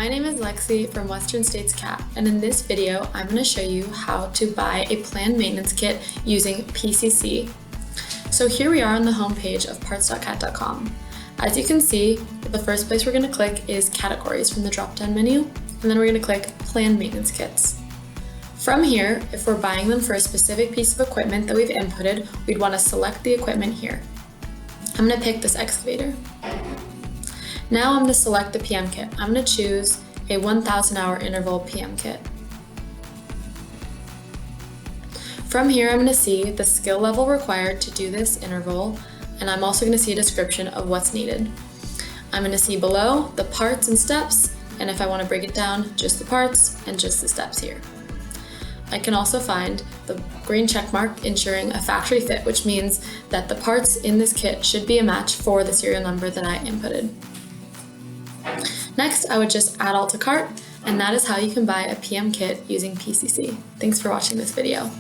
My name is Lexi from Western States CAT, and in this video, I'm going to show you how to buy a planned maintenance kit using PCC. So here we are on the homepage of parts.cat.com. As you can see, the first place we're going to click is categories from the drop-down menu, and then we're going to click planned maintenance kits. From here, if we're buying them for a specific piece of equipment that we've inputted, we'd want to select the equipment here. I'm going to pick this excavator. Now I'm going to select the PM kit. I'm going to choose a 1,000 hour interval PM kit. From here, I'm going to see the skill level required to do this interval, and I'm also going to see a description of what's needed. I'm going to see below the parts and steps, and if I want to break it down, just the parts and just the steps here. I can also find the green check mark ensuring a factory fit, which means that the parts in this kit should be a match for the serial number that I inputted. Next, I would just add all to cart, and that is how you can buy a PM kit using PCC. Thanks for watching this video.